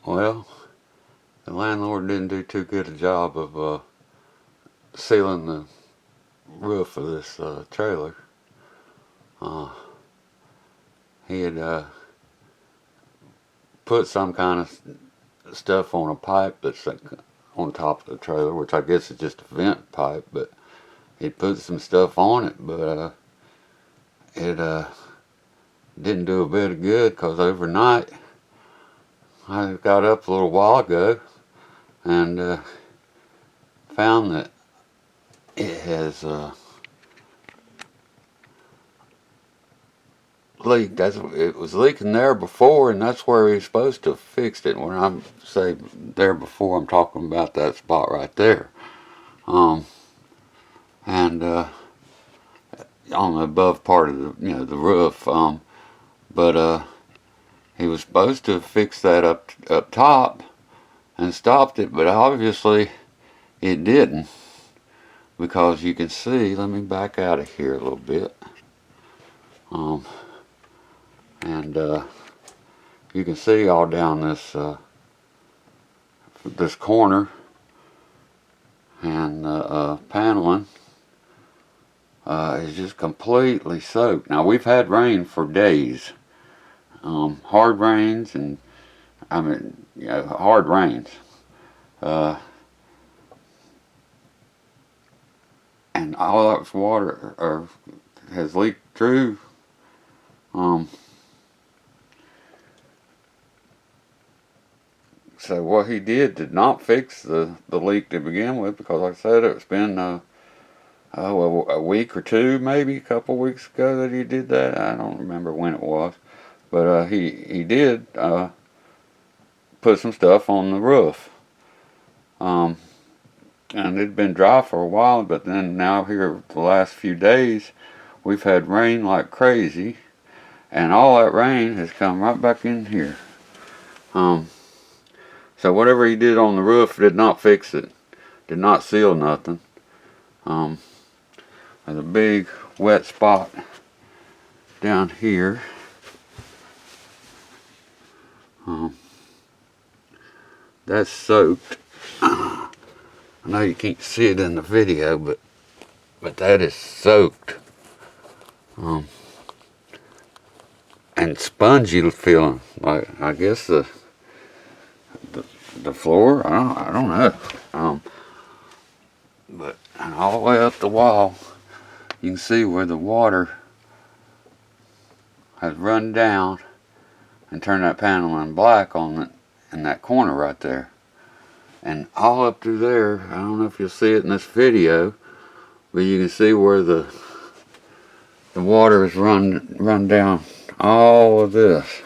Well, the landlord didn't do too good a job of sealing the roof of this trailer. Uh, he had put some kind of stuff on a pipe that's on top of the trailer, which I guess is just a vent pipe, but he put some stuff on it, but it didn't do a bit of good because overnight I got up a little while ago and found that it has leaked. It was leaking there before, and that's where he's supposed to have fixed it. When I say there before, I'm talking about that spot right there. Um, and on the above part of the roof. But he was supposed to fix that up top and stopped it, but obviously it didn't, because you can see. Let me back out of here a little bit. And you can see all down this corner, and paneling is just completely soaked. Now, we've had rain for days, hard rains, and I mean, hard rains, and all that water has leaked through. So what he did not fix the leak to begin with, because like I said, it's been a week or two, maybe a couple weeks ago that he did that. I don't remember when it was, but he did put some stuff on the roof, and it'd been dry for a while. But then now here the last few days, we've had rain like crazy, and all that rain has come right back in here. So whatever he did on the roof did not fix it, did not seal nothing. There's a big wet spot down here. That's soaked. I know you can't see it in the video, but that is soaked. And spongy feeling. Like, I guess the floor, I don't know. But all the way up the wall, you can see where the water has run down and turned that paneling black on it in that corner right there. And all up through there, I don't know if you'll see it in this video, but you can see where the water has run down all of this,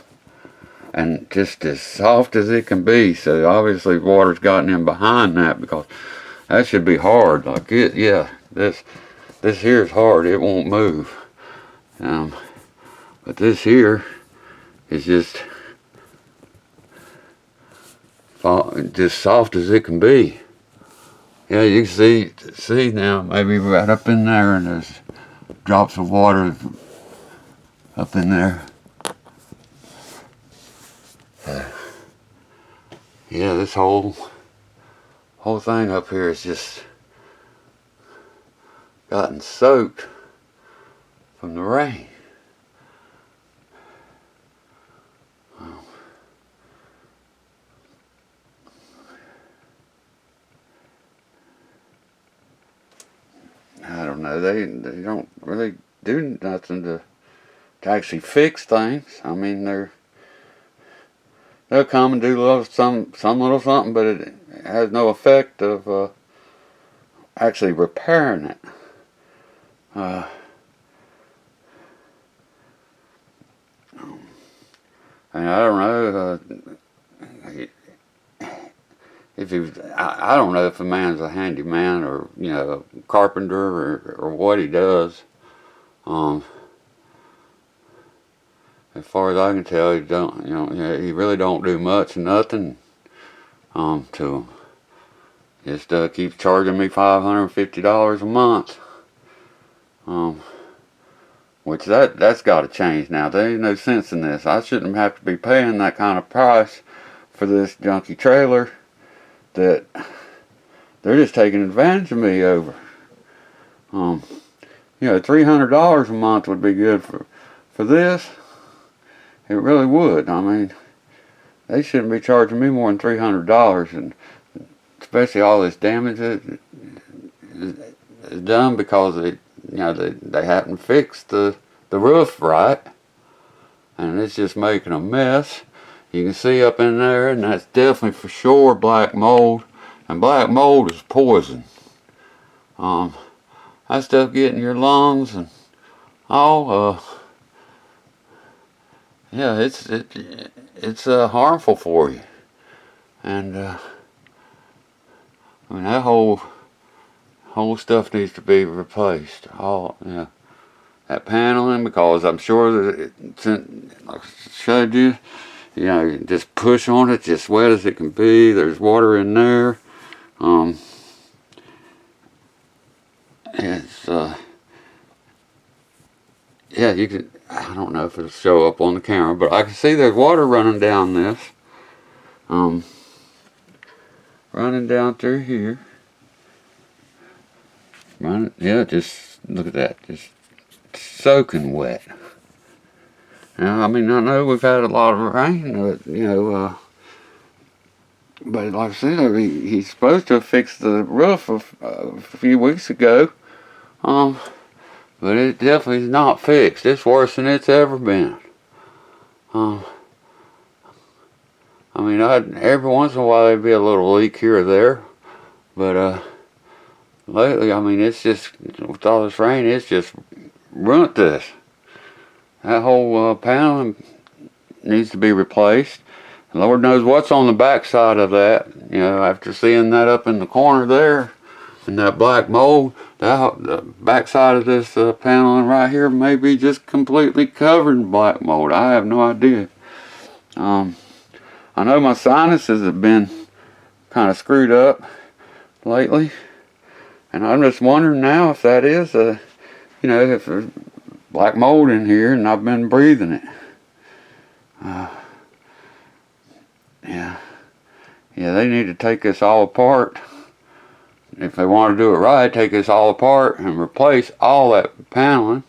and just as soft as it can be. So obviously water's gotten in behind that, because that should be hard. Like this here is hard. It won't move. But this here is just soft as it can be. Yeah, you can see now, maybe right up in there, and there's drops of water up in there. Yeah, this whole thing up here is just gotten soaked from the rain. I don't know. They don't really do nothing to actually fix things. I mean, they'll come and do some little something, but it has no effect of actually repairing it. And I don't know if he was. I don't know if a man's a handyman or a carpenter or what he does. As far as I can tell, he don't. He really don't do much, nothing. To him. Just keeps charging me $550 a month. Which that's got to change now. There ain't no sense in this. I shouldn't have to be paying that kind of price for this junky trailer that they're just taking advantage of me over. You know, $300 a month would be good for this. It really would. I mean, they shouldn't be charging me more than $300, and especially all this damage that is done because they haven't fixed the roof right, and it's just making a mess. You can see up in there, and that's definitely for sure black mold, and black mold is poison. That stuff get in your lungs and all. Yeah, it's harmful for you, and I mean that whole stuff needs to be replaced. All that paneling, because I'm sure that like I showed you, you know, you just push on it, just wet as it can be. There's water in there. It's yeah, you can. I don't know if it'll show up on the camera, but I can see there's water running down this. Running down through here. Yeah, just look at that, just soaking wet. Now, I mean, I know we've had a lot of rain, but, you know, but like I said, I mean, he's supposed to have fixed the roof a few weeks ago. But it definitely is not fixed. It's worse than it's ever been. I mean, every once in a while there'd be a little leak here or there, but lately, I mean, it's just, with all this rain, it's just ruined this. That whole panel needs to be replaced. And Lord knows what's on the back side of that. You know, after seeing that up in the corner there, and that black mold, the back side of this paneling right here may be just completely covered in black mold. I have no idea. I know my sinuses have been kind of screwed up lately, and I'm just wondering now if that is you know, if there's black mold in here and I've been breathing it. Yeah, they need to take this all apart. If they want to do it right, take this all apart and replace all that paneling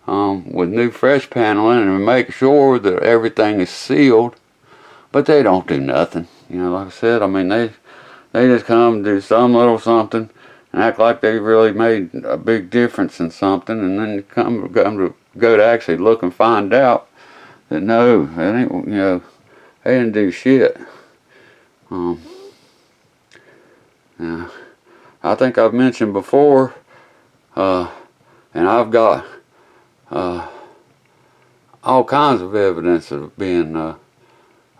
with new fresh paneling and make sure that everything is sealed. But they don't do nothing. You know, like I said, I mean, they just come do some little something and act like they really made a big difference in something, and then go to actually look and find out that no, it ain't, you know, they didn't do shit. Yeah. I think I've mentioned before, and I've got all kinds of evidence of being a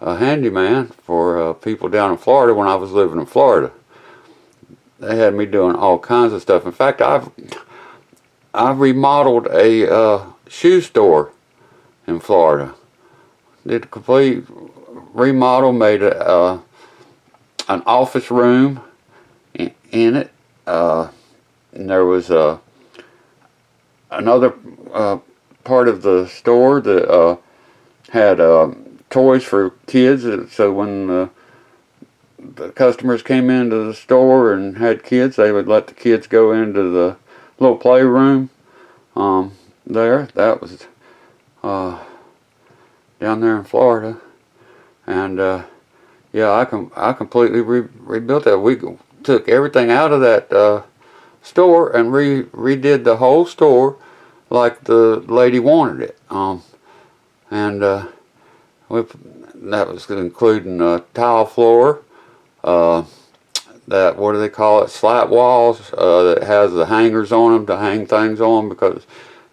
handyman for people down in Florida when I was living in Florida. They had me doing all kinds of stuff. In fact, I've remodeled a shoe store in Florida. Did a complete remodel, made an office room in it. And there was another part of the store that had toys for kids, so when the customers came into the store and had kids, they would let the kids go into the little playroom there. That was down there in Florida, and yeah, I completely rebuilt that. We took everything out of that store and redid the whole store like the lady wanted it. And that was including a tile floor, that, what do they call it, slat walls that has the hangers on them to hang things on, because,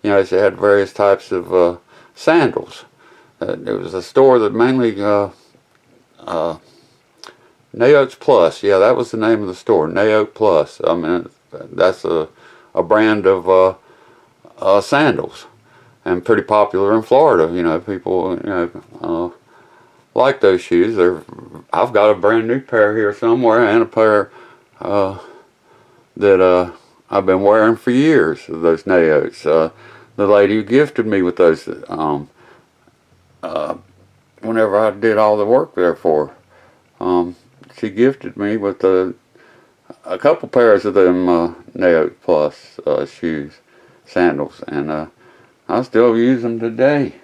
you know, they had various types of sandals. It was a store that mainly Naoaks Plus, yeah, that was the name of the store, Naoaks Plus. I mean, that's a brand of sandals, and pretty popular in Florida. You know, people, you know, like those shoes. I've got a brand new pair here somewhere, and a pair that I've been wearing for years, those Naoaks. The lady who gifted me with those whenever I did all the work there for her. she gifted me with a couple pairs of them Neo Plus shoes, sandals, and I still use them today.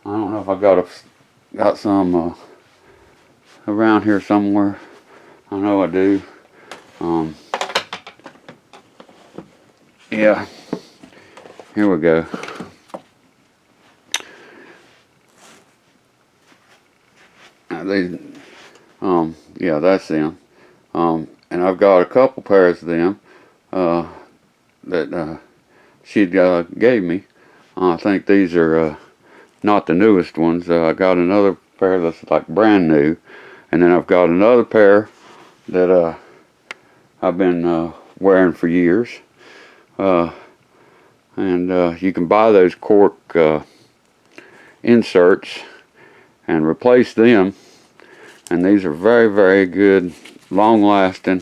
I don't know if I got some around here somewhere. I know I do. Yeah, here we go. These, yeah, that's them. And I've got a couple pairs of them that she gave me. I think these are not the newest ones. I got another pair that's like brand new, and then I've got another pair that I've been wearing for years. And you can buy those cork inserts and replace them. And these are very, very good, long-lasting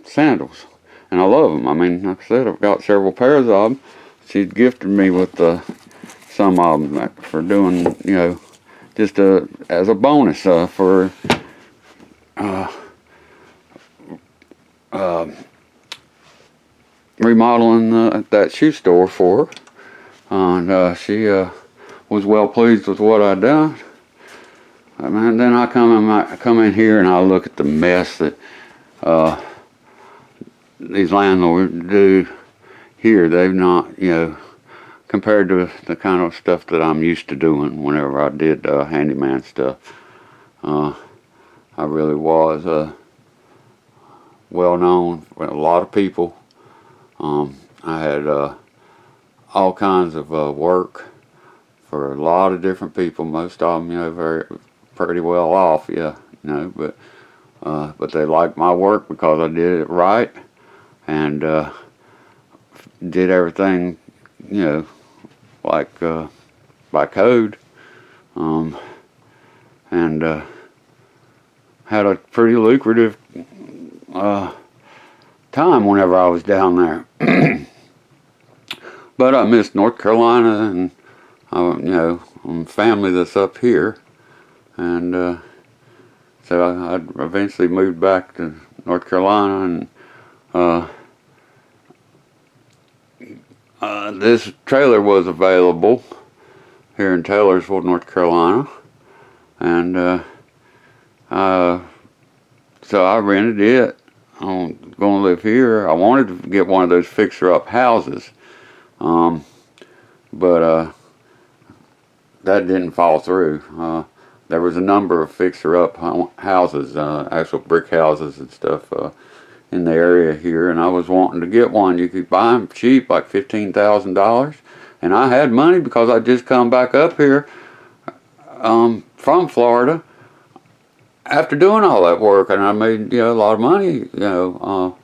sandals. And I love them. I mean, like I said, I've got several pairs of them. She gifted me with some of them for doing, you know, just as a bonus for remodeling that shoe store for her. And she was well pleased with what I'd done. And then I come in here and I look at the mess that these landlords do here. They've not, you know, compared to the kind of stuff that I'm used to doing whenever I did handyman stuff. I really was well known with a lot of people. I had all kinds of work for a lot of different people. Most of them, you know, pretty well off, yeah, you know, but they liked my work because I did it right and did everything, you know, like by code, and had a pretty lucrative time whenever I was down there. But I missed North Carolina, and you know, family that's up here, and so I eventually moved back to North Carolina, and this trailer was available here in Taylorsville, North Carolina, and so I rented it. I'm going to live here. I wanted to get one of those fixer-up houses, but that didn't fall through. There was a number of fixer-up houses, actual brick houses and stuff in the area here, and I was wanting to get one. You could buy them cheap, like $15,000, and I had money because I just come back up here from Florida after doing all that work, and I made, you know, a lot of money, you know,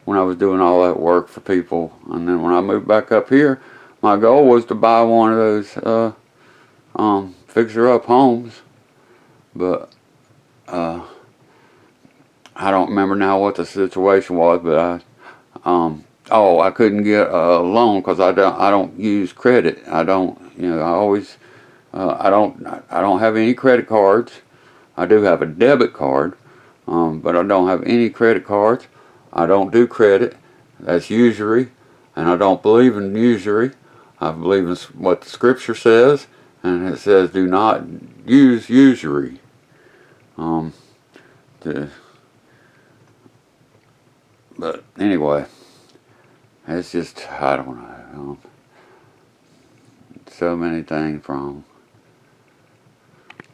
when I was doing all that work for people. And then when I moved back up here, my goal was to buy one of those fixer-up homes, but I don't remember now what the situation was, but I couldn't get a loan because I don't use credit. I don't, you know, I don't have any credit cards. I do have a debit card, but I don't have any credit cards. I don't do credit. That's usury, and I don't believe in usury. I believe in what the scripture says, and it says do not use usury. But anyway, it's just, I don't know, so many things wrong.